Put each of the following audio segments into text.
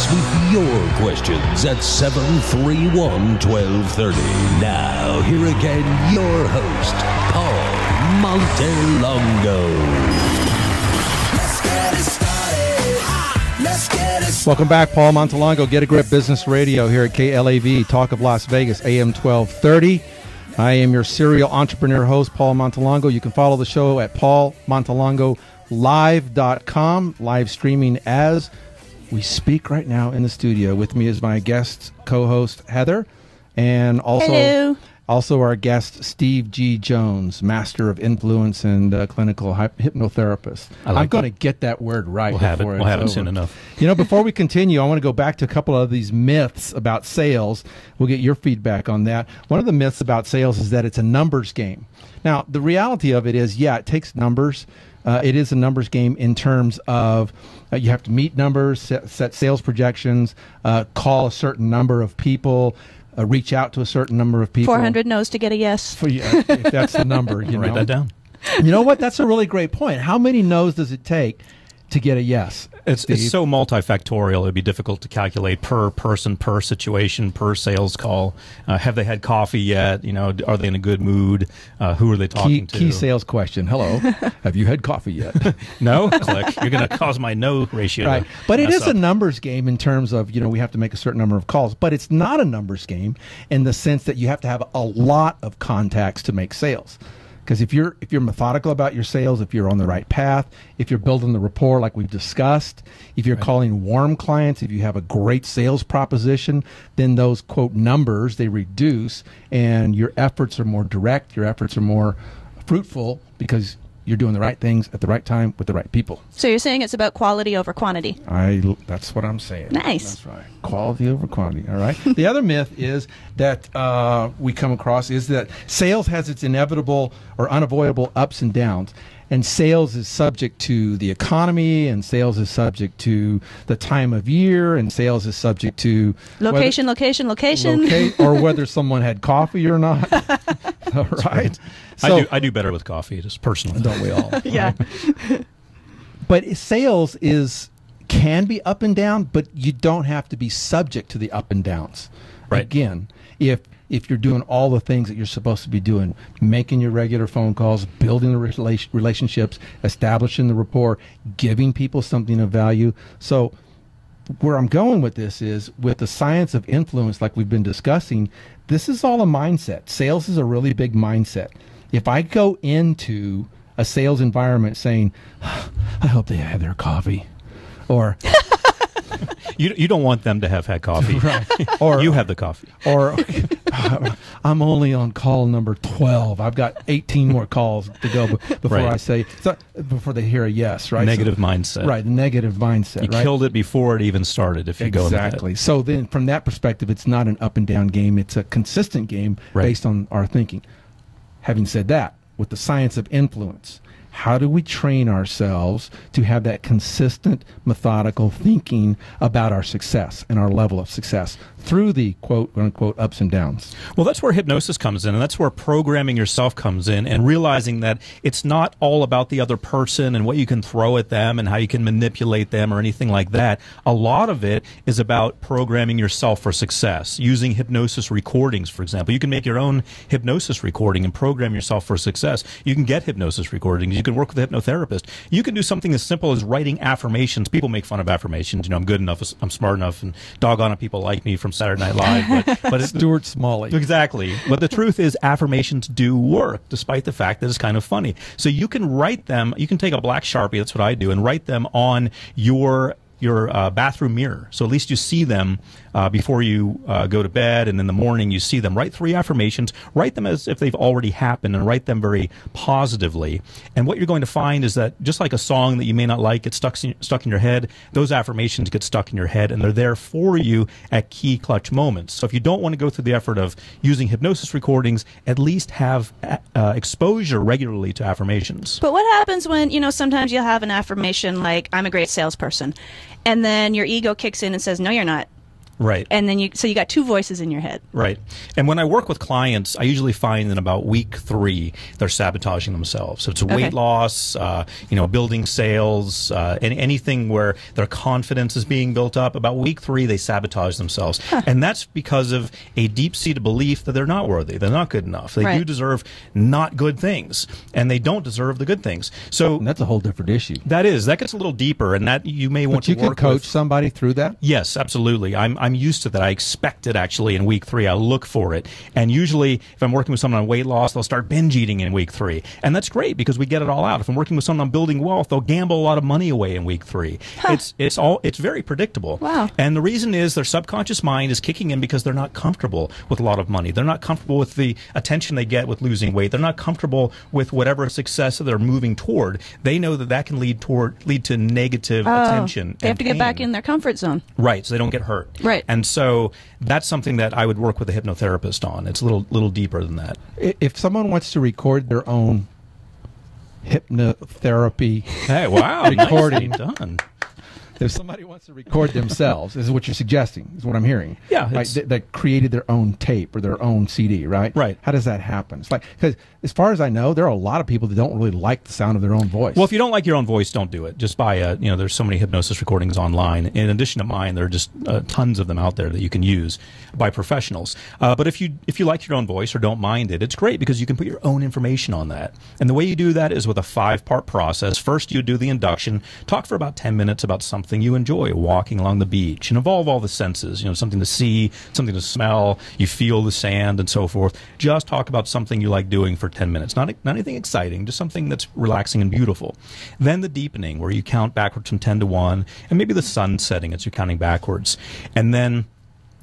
us with your questions at 731-1230. Now, here again, your host, Paul Montelongo. Let's get it started. Let's get it started. Welcome back, Paul Montelongo, Get a Grip Business Radio here at KLAV, Talk of Las Vegas, AM 1230. I am your serial entrepreneur host, Paul Montelongo. You can follow the show at paulmontelongolive.com, live streaming as we speak right now in the studio. With me is my guest co-host, Heather, and also our guest, Steve G. Jones, Master of Influence and clinical hypnotherapist. I'm going to get that word right. We'll have it soon enough. You know, before we continue, I want to go back to a couple of these myths about sales. We'll get your feedback on that. One of the myths about sales is that it's a numbers game. Now, the reality of it is, yeah, it takes numbers. It is a numbers game in terms of you have to meet numbers, set sales projections, call a certain number of people, reach out to a certain number of people. 400 no's to get a yes. If that's the number. Write that down. You know what? That's a really great point. How many no's does it take to get a yes? It's so multifactorial. It'd be difficult to calculate per person, per situation, per sales call. Have they had coffee yet? You know, are they in a good mood? Who are they talking to? Key sales question. Hello, have you had coffee yet? No? Click. You're going to cause my no ratio. Right. But it is a numbers game in terms of, you know, we have to make a certain number of calls. But it's not a numbers game in the sense that you have to have a lot of contacts to make sales. Because if you're methodical about your sales, if you're on the right path, if you're building the rapport like we've discussed, if you're calling warm clients, if you have a great sales proposition, then those, quote, numbers, they reduce, and your efforts are more direct, your efforts are more fruitful because you're doing the right things at the right time with the right people. So you're saying it's about quality over quantity. That's what I'm saying. Nice. That's right. Quality over quantity. All right. The other myth is that we come across is that sales has its inevitable or unavoidable ups and downs. And sales is subject to the economy, and sales is subject to the time of year, and sales is subject to location, or whether someone had coffee or not. All right. So, I do better with coffee, just personally. Don't we all? Yeah. But sales can be up and down, but you don't have to be subject to the up and downs. Right. Again, if you're doing all the things that you're supposed to be doing, making your regular phone calls, building the relationships, establishing the rapport, giving people something of value. So where I'm going with this is with the science of influence, like we've been discussing, this is all a mindset. Sales is a really big mindset. If I go into a sales environment saying, I hope they have their coffee, or you don't want them to have had coffee. Right. Or you have the coffee. Or I'm only on call number 12. I've got 18 more calls to go before I say, before they hear a yes, right? Negative mindset. Right, the negative mindset. You killed it before it even started if you go into that. Exactly. So then from that perspective, it's not an up and down game. It's a consistent game based on our thinking. Having said that, with the science of influence, how do we train ourselves to have that consistent, methodical thinking about our success and our level of success through the quote-unquote ups and downs? Well, that's where hypnosis comes in, and that's where programming yourself comes in, and realizing that it's not all about the other person and what you can throw at them and how you can manipulate them or anything like that. A lot of it is about programming yourself for success, using hypnosis recordings, for example. You can make your own hypnosis recording and program yourself for success. You can get hypnosis recordings. You can work with a hypnotherapist. You can do something as simple as writing affirmations. People make fun of affirmations. You know, I'm good enough, I'm smart enough, and doggone it, people like me from Saturday Night Live. But Stuart Smalley. Exactly. But the truth is affirmations do work, despite the fact that it's kind of funny. So you can write them. You can take a black Sharpie, that's what I do, and write them on your bathroom mirror. So at least you see them before you go to bed, and in the morning you see them. Write 3 affirmations. Write them as if they've already happened, and write them very positively. And what you're going to find is that just like a song that you may not like gets stuck in your head, those affirmations get stuck in your head, and they're there for you at key clutch moments. So if you don't want to go through the effort of using hypnosis recordings, at least have exposure regularly to affirmations. But what happens when, you know, sometimes you'll have an affirmation like, I'm a great salesperson, and then your ego kicks in and says, no, you're not. Right. And then you got two voices in your head. Right. And when I work with clients, I usually find in about week 3, they're sabotaging themselves. So it's weight loss, building sales, anything where their confidence is being built up. About week 3, they sabotage themselves. And that's because of a deep-seated belief that they're not worthy. They're not good enough. They do deserve not good things, and they don't deserve the good things. So And that's a whole different issue. that gets a little deeper, and that you may want But you to can work coach with. somebody through that? Yes, absolutely. I'm used to that. I expect it actually in week 3. I look for it. And usually if I'm working with someone on weight loss, they'll start binge eating in week 3. And that's great because we get it all out. If I'm working with someone on building wealth, they'll gamble a lot of money away in week 3. It's very predictable. Wow. And the reason is their subconscious mind is kicking in because they're not comfortable with a lot of money. They're not comfortable with the attention they get with losing weight. They're not comfortable with whatever success that they're moving toward. They know that can lead to negative attention. They have and to get back pain. in their comfort zone. Right, so they don't get hurt. Right. And so that's something that I would work with a hypnotherapist on. It's a little deeper than that. If someone wants to record their own hypnotherapy, Hey, wow. Recording. Nicely done. if somebody wants to record themselves, this is what you're suggesting, is what I'm hearing. Yeah, Right? it's- That created their own tape or their own CD, right? Right. How does that happen? It's like, because as far as I know, there are a lot of people that don't really like the sound of their own voice. Well, if you don't like your own voice, don't do it. Just buy there's so many hypnosis recordings online. In addition to mine, there are just tons of them out there that you can use by professionals. But if you like your own voice or don't mind it, it's great because you can put your own information on that. And the way you do that is with a 5-part process. First, you do the induction. Talk for about 10 minutes about something you enjoy, walking along the beach, and involve all the senses, something to see, something to smell, you feel the sand and so forth. Just talk about something you like doing for 10 minutes. Not anything exciting, just something that's relaxing and beautiful. Then the deepening, where you count backwards from 10 to 1, and maybe the sun setting as you're counting backwards. And then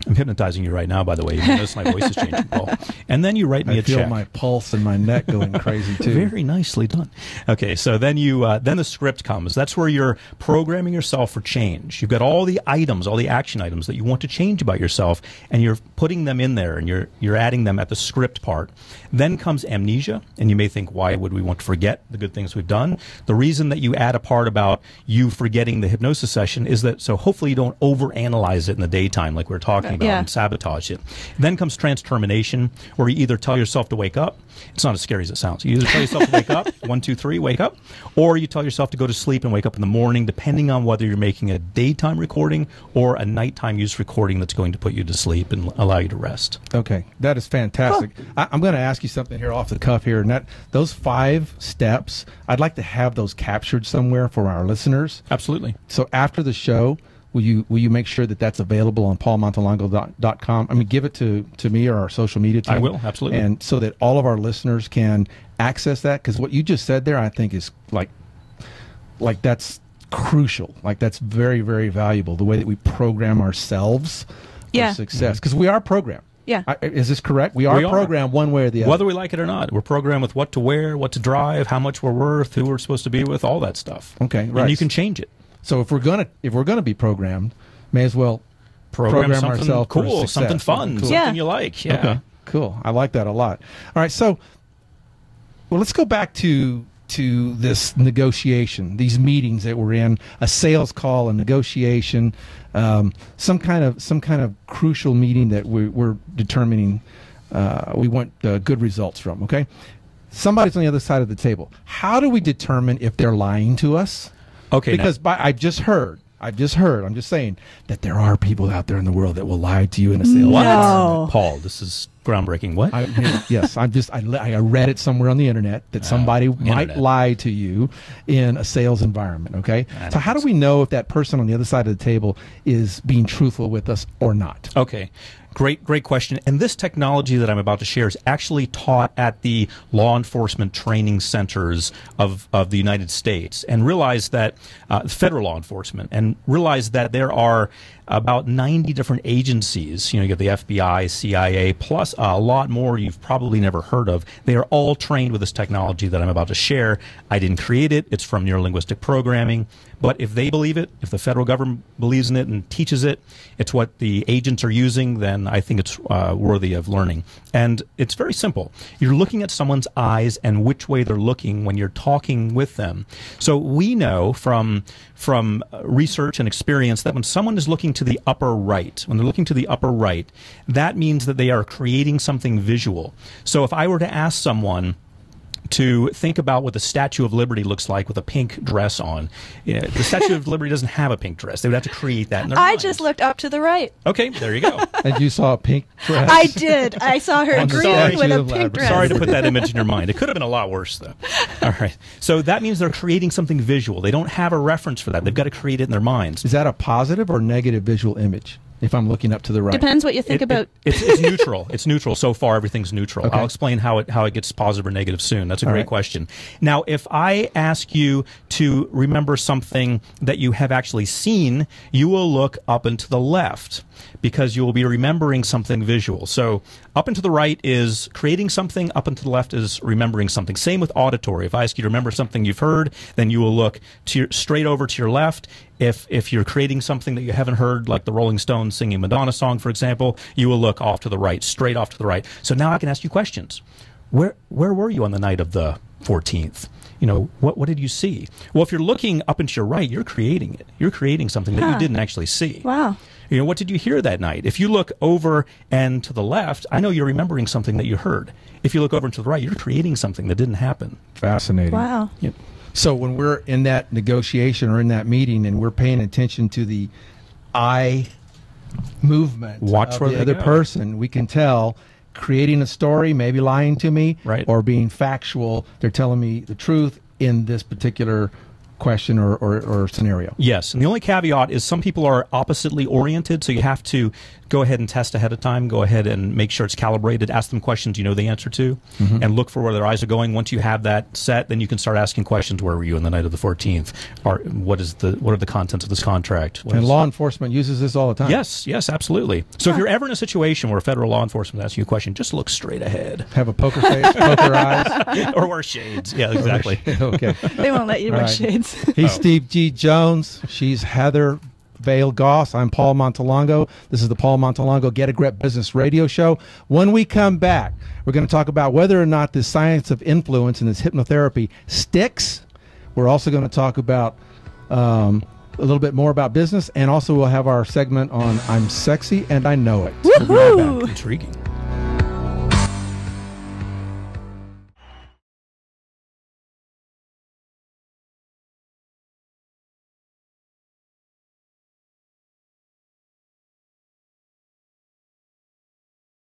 I'm hypnotizing you right now, by the way. You notice my voice is changing, Paul. And then you write me I a feel check. my pulse and my neck going crazy too. Very nicely done. Okay, so then then the script comes. That's where you're programming yourself for change. You've got all the items, all the action items that you want to change about yourself, and you're putting them in there, and you're adding them at the script part. Then comes amnesia, and you may think, why would we want to forget the good things we've done? The reason that you add a part about you forgetting the hypnosis session is that so hopefully you don't overanalyze it in the daytime like we're talking about and sabotage it. Then comes trance termination, where you either tell yourself to wake up. It's not as scary as it sounds. You either tell yourself to wake up, 1, 2, 3, wake up, or you tell yourself to go to sleep and wake up in the morning, depending on whether you're making a daytime recording or a nighttime use recording that's going to put you to sleep and allow you to rest. Okay, that is fantastic. I'm going to ask you something here off the cuff here, and those 5 steps, I'd like to have those captured somewhere for our listeners. Absolutely. So after the show, will you make sure that that's available on paulmontalongo.com? I mean, give it to me or our social media team. I will, absolutely. And so that all of our listeners can access that, because what you just said there, I think is like that's crucial. Like that's very, very valuable, the way that we program ourselves for success, because we are programmed. Yeah. Is this correct? We are programmed one way or the other. Whether we like it or not. We're programmed with what to wear, what to drive, how much we're worth, who we're supposed to be with, all that stuff. Okay, right. And you can change it. So if we're gonna be programmed, may as well program something ourselves for cool, success. something fun, Cool. something you like. Yeah. Okay, cool. I like that a lot. All right, so let's go back to this negotiation, these meetings that we're in, a sales call, a negotiation, some kind of crucial meeting that we're determining we want good results from. Okay, somebody's on the other side of the table. How do we determine if they're lying to us? Okay. Because I've just heard, I'm just saying that there are people out there in the world that will lie to you in a sales What? environment. Paul, this is groundbreaking. What? Yes, I read it somewhere on the internet that somebody might internet. lie to you in a sales environment, okay? So how do we know if that person on the other side of the table is being truthful with us or not? Okay. Great question. And this technology that I'm about to share is actually taught at the law enforcement training centers of the United States, and realize that federal law enforcement, and realize that there are about 90 different agencies. You get the FBI, CIA, plus plus a lot more you've probably never heard of. They are all trained with this technology that I'm about to share. I didn't create it. It's from neurolinguistic programming. But if they believe it, if the federal government believes in it and teaches it, it's what the agents are using, then I think it's worthy of learning. And it's very simple. You're looking at someone's eyes and which way they're looking when you're talking with them. So we know from research and experience that when someone is looking to the upper right, when they're looking to the upper right, that means that they are creating something visual. So if I were to ask someone to think about what the Statue of Liberty looks like with a pink dress on. The Statue of Liberty doesn't have a pink dress. They would have to create that in their mind. just looked up to the right. Okay, there you go. And you saw a pink dress? I did. I saw her On the green Statue with a of pink Liberty. dress. Sorry to put that image in your mind. It could have been a lot worse, though. All right. So that means they're creating something visual. They don't have a reference for that. They've got to create it in their minds. Is that a positive or negative visual image if I'm looking up to the right? Depends what you think about. It's neutral. It's neutral. So far, everything's neutral. Okay. I'll explain how it gets positive or negative soon. That's a All great right. question. Now, if I ask you to remember something that you have actually seen, you will look up and to the left because you will be remembering something visual. So up and to the right is creating something. Up and to the left is remembering something. Same with auditory. If I ask you to remember something you've heard, then you will look straight over to your left. If you're creating something that you haven't heard, like the Rolling Stones singing Madonna song, for example, you will look off to the right, straight off to the right. So now I can ask you questions. Where were you on the night of the 14th? You know, what did you see? Well, if you're looking up and to your right, you're creating it. You're creating something that you didn't actually see. Wow. You know, what did you hear that night? If you look over and to the left, I know you're remembering something that you heard. If you look over and to the right, you're creating something that didn't happen. Fascinating. Wow. Yep. So when we're in that negotiation or in that meeting and we're paying attention to the eye movement Watch of where the they other go. person, we can tell creating a story, maybe lying to me, Right. or being factual. They're telling me the truth in this particular question or scenario. Yes, and the only caveat is some people are oppositely oriented, so you have to go ahead and test ahead of time. Go ahead and make sure it's calibrated. Ask them questions you know the answer to, and look for where their eyes are going. Once you have that set, then you can start asking questions. Where were you on the night of the 14th? Or what are the contents of this contract? And law enforcement uses this all the time. Yes, absolutely. So if you're ever in a situation where federal law enforcement asks you a question, just look straight ahead. Have a poker face, poker eyes. Or wear shades. Yeah, exactly. Okay. They won't let you All wear right. shades. He's Steve G. Jones. She's Heather Vale Goss. I'm Paul Montalongo. This is the Paul Montalongo Get a Grip Business Radio Show. When we come back, we're going to talk about whether or not this science of influence and this hypnotherapy sticks. We're also going to talk about a little bit more about business, and also we'll have our segment on I'm Sexy and I Know It. Woohoo! Intriguing.